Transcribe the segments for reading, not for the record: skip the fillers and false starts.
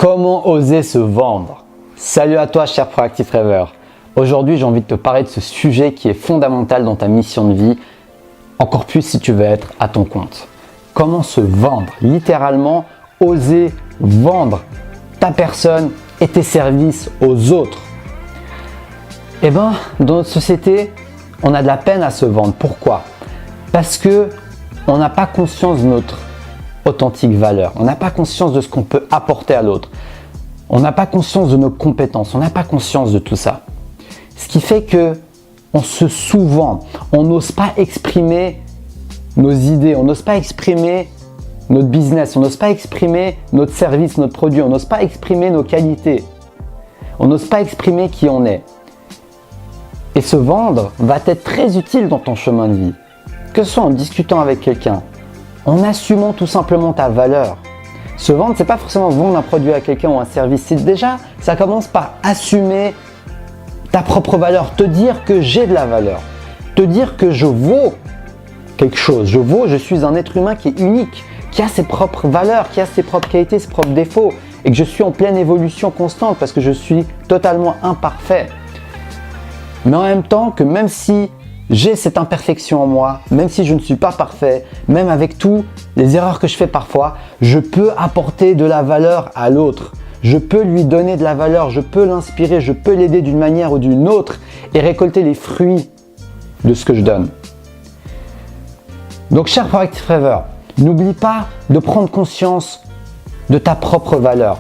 Comment oser se vendre? Salut à toi, cher Proactive Rêveur. Aujourd'hui, j'ai envie de te parler de ce sujet qui est fondamental dans ta mission de vie, encore plus si tu veux être à ton compte. Comment se vendre? Littéralement, oser vendre ta personne et tes services aux autres. Eh bien, dans notre société, on a de la peine à se vendre. Pourquoi? Parce que on n'a pas conscience de notre authentique valeur. On n'a pas conscience de ce qu'on peut apporter à l'autre. On n'a pas conscience de nos compétences. On n'a pas conscience de tout ça. Ce qui fait que on se sous-vend. On n'ose pas exprimer nos idées. On n'ose pas exprimer notre business. On n'ose pas exprimer notre service, notre produit. On n'ose pas exprimer nos qualités. On n'ose pas exprimer qui on est. Et se vendre va être très utile dans ton chemin de vie. Que ce soit en discutant avec quelqu'un, en assumant tout simplement ta valeur. Se vendre, c'est pas forcément vendre un produit à quelqu'un ou un service. C'est déjà, ça commence par assumer ta propre valeur, te dire que j'ai de la valeur, te dire que je vaux quelque chose. Je suis un être humain qui est unique, qui a ses propres valeurs, qui a ses propres qualités, ses propres défauts, et que je suis en pleine évolution constante parce que je suis totalement imparfait. Mais en même temps que même si j'ai cette imperfection en moi, même si je ne suis pas parfait, même avec toutes les erreurs que je fais parfois, je peux apporter de la valeur à l'autre. Je peux lui donner de la valeur, je peux l'inspirer, je peux l'aider d'une manière ou d'une autre et récolter les fruits de ce que je donne. Donc, cher Proactive Rêveur, n'oublie pas de prendre conscience de ta propre valeur.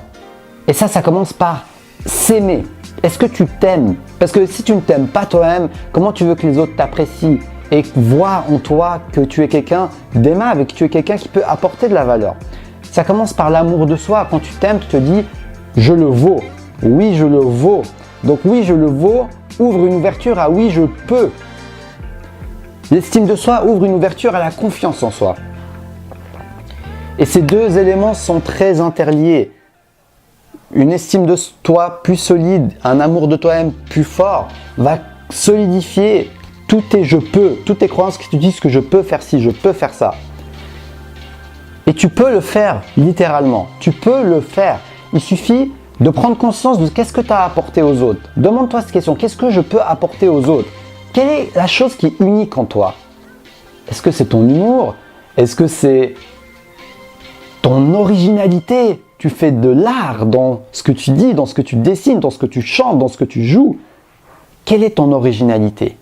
Et ça commence par s'aimer. Est-ce que tu t'aimes? Parce que si tu ne t'aimes pas toi-même, comment tu veux que les autres t'apprécient et voient en toi que tu es quelqu'un d'aimable et que tu es quelqu'un qui peut apporter de la valeur? Ça commence par l'amour de soi. Quand tu t'aimes, tu te dis « je le vaux ». Oui, je le vaux. Donc oui, je le vaux ouvre une ouverture à « oui, je peux ». L'estime de soi ouvre une ouverture à la confiance en soi. Et ces deux éléments sont très interliés. Une estime de toi plus solide, un amour de toi-même plus fort va solidifier tous tes je peux, toutes tes croyances qui te disent que je peux faire ci, je peux faire ça. Et tu peux le faire littéralement, tu peux le faire. Il suffit de prendre conscience de qu'est-ce que tu as apporté aux autres. Demande-toi cette question, qu'est-ce que je peux apporter aux autres? Quelle est la chose qui est unique en toi? Est-ce que c'est ton humour? Est-ce que c'est ton originalité? Tu fais de l'art dans ce que tu dis, dans ce que tu dessines, dans ce que tu chantes, dans ce que tu joues. Quelle est ton originalité?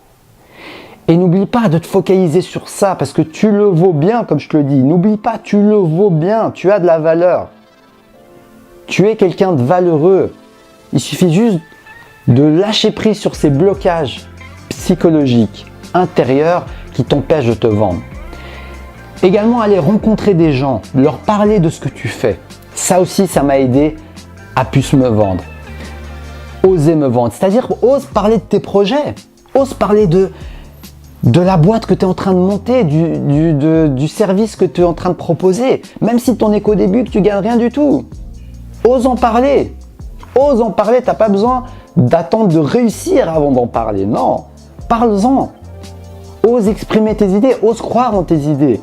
Et n'oublie pas de te focaliser sur ça parce que tu le vaux bien, comme je te le dis. N'oublie pas, tu le vaux bien, tu as de la valeur. Tu es quelqu'un de valeureux. Il suffit juste de lâcher prise sur ces blocages psychologiques, intérieurs qui t'empêchent de te vendre. Également, aller rencontrer des gens, leur parler de ce que tu fais. Ça aussi, ça m'a aidé à plus me vendre. Oser me vendre, c'est-à-dire ose parler de tes projets, ose parler de la boîte que tu es en train de monter, du service que tu es en train de proposer, même si tu n'en es qu'au début, que tu gagnes rien du tout. Ose en parler, tu n'as pas besoin d'attendre de réussir avant d'en parler, non, parle-en. Ose exprimer tes idées, ose croire en tes idées.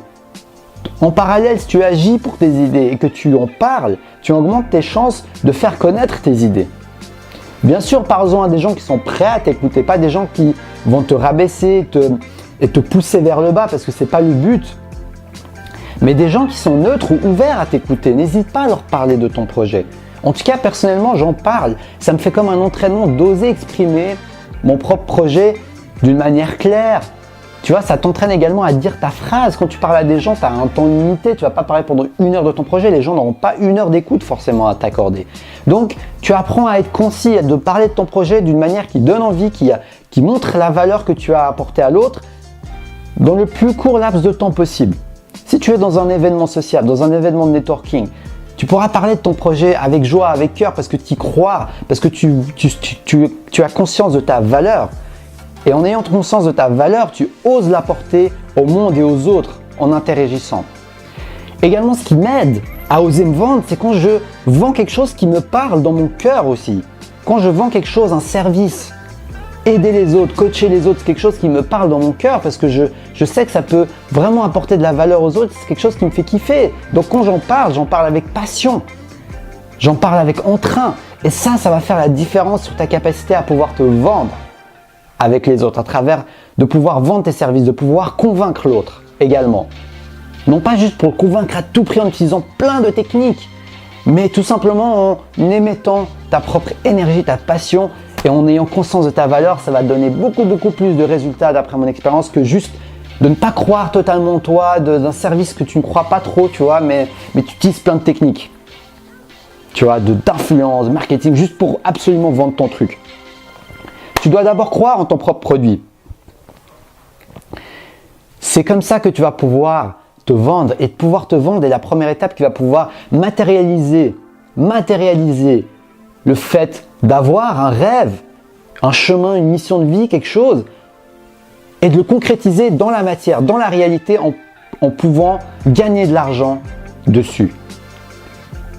En parallèle, si tu agis pour tes idées et que tu en parles, tu augmentes tes chances de faire connaître tes idées. Bien sûr, parle-en à des gens qui sont prêts à t'écouter, pas des gens qui vont te rabaisser et te pousser vers le bas parce que ce n'est pas le but. Mais des gens qui sont neutres ou ouverts à t'écouter. N'hésite pas à leur parler de ton projet. En tout cas, personnellement, j'en parle. Ça me fait comme un entraînement d'oser exprimer mon propre projet d'une manière claire. Tu vois, ça t'entraîne également à dire ta phrase. Quand tu parles à des gens, tu as un temps limité. Tu ne vas pas parler pendant 1 heure de ton projet. Les gens n'auront pas 1 heure d'écoute forcément à t'accorder. Donc, tu apprends à être concis, de parler de ton projet d'une manière qui donne envie, qui montre la valeur que tu as apportée à l'autre dans le plus court laps de temps possible. Si tu es dans un événement social, dans un événement de networking, tu pourras parler de ton projet avec joie, avec cœur, parce que tu y crois, parce que tu as conscience de ta valeur. Et en ayant conscience de ta valeur, tu oses l'apporter au monde et aux autres en interagissant. Également, ce qui m'aide à oser me vendre, c'est quand je vends quelque chose qui me parle dans mon cœur aussi. Quand je vends quelque chose, un service, aider les autres, coacher les autres, c'est quelque chose qui me parle dans mon cœur parce que je sais que ça peut vraiment apporter de la valeur aux autres. C'est quelque chose qui me fait kiffer. Donc quand j'en parle avec passion. J'en parle avec entrain. Et ça va faire la différence sur ta capacité à pouvoir te vendre avec les autres, à travers de pouvoir vendre tes services, de pouvoir convaincre l'autre également. Non pas juste pour le convaincre à tout prix en utilisant plein de techniques, mais tout simplement en émettant ta propre énergie, ta passion et en ayant conscience de ta valeur. Ça va te donner beaucoup plus de résultats d'après mon expérience que juste de ne pas croire totalement toi, d'un service que tu ne crois pas trop, tu vois, mais tu utilises plein de techniques, tu vois, d'influence, de marketing, juste pour absolument vendre ton truc. Tu dois d'abord croire en ton propre produit. C'est comme ça que tu vas pouvoir te vendre, et pouvoir te vendre est la première étape qui va pouvoir matérialiser le fait d'avoir un rêve, un chemin, une mission de vie, quelque chose, et de le concrétiser dans la matière, dans la réalité, en pouvant gagner de l'argent dessus.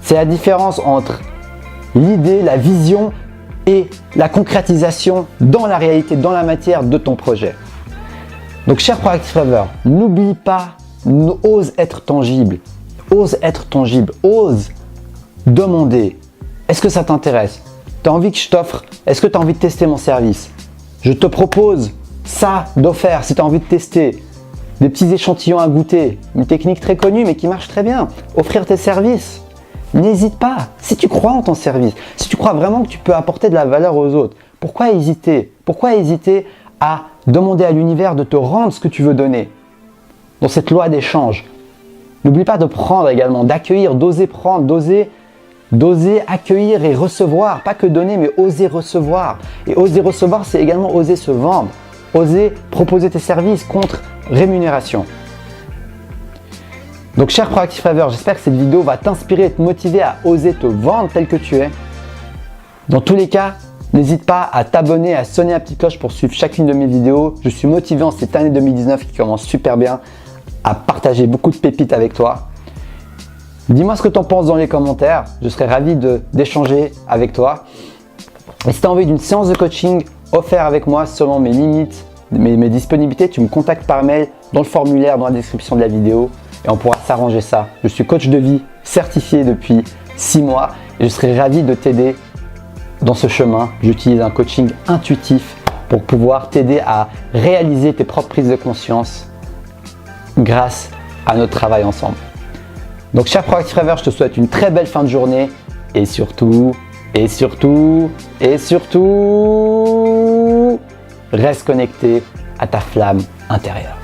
C'est la différence entre l'idée, la vision et la concrétisation dans la réalité, dans la matière de ton projet. Donc, cher Proactive Rêveur, n'oublie pas, ose être tangible, ose demander. Est-ce que ça t'intéresse? Tu as envie que je t'offre? Est-ce que tu as envie de tester mon service? Je te propose ça d'offert si tu as envie de tester. Des petits échantillons à goûter, une technique très connue mais qui marche très bien. Offrir tes services. N'hésite pas. Si tu crois en ton service, si tu crois vraiment que tu peux apporter de la valeur aux autres, pourquoi hésiter? Pourquoi hésiter à demander à l'univers de te rendre ce que tu veux donner? Dans cette loi d'échange. N'oublie pas de prendre également, d'accueillir, d'oser prendre, d'oser accueillir et recevoir. Pas que donner, mais oser recevoir. Et oser recevoir, c'est également oser se vendre. Oser proposer tes services contre rémunération. Donc, cher Proactive Rêveur, j'espère que cette vidéo va t'inspirer et te motiver à oser te vendre tel que tu es. Dans tous les cas, n'hésite pas à t'abonner, à sonner la petite cloche pour suivre chacune de mes vidéos. Je suis motivé en cette année 2019 qui commence super bien à partager beaucoup de pépites avec toi. Dis-moi ce que tu en penses dans les commentaires. Je serais ravi d'échanger avec toi. Et si tu as envie d'une séance de coaching offerte avec moi selon mes limites, mes disponibilités, tu me contactes par mail dans le formulaire, dans la description de la vidéo. Et on pourra s'arranger ça. Je suis coach de vie certifié depuis 6 mois et je serai ravi de t'aider dans ce chemin. J'utilise un coaching intuitif pour pouvoir t'aider à réaliser tes propres prises de conscience grâce à notre travail ensemble. Donc, cher Proactive Rêveur, je te souhaite une très belle fin de journée et surtout, reste connecté à ta flamme intérieure.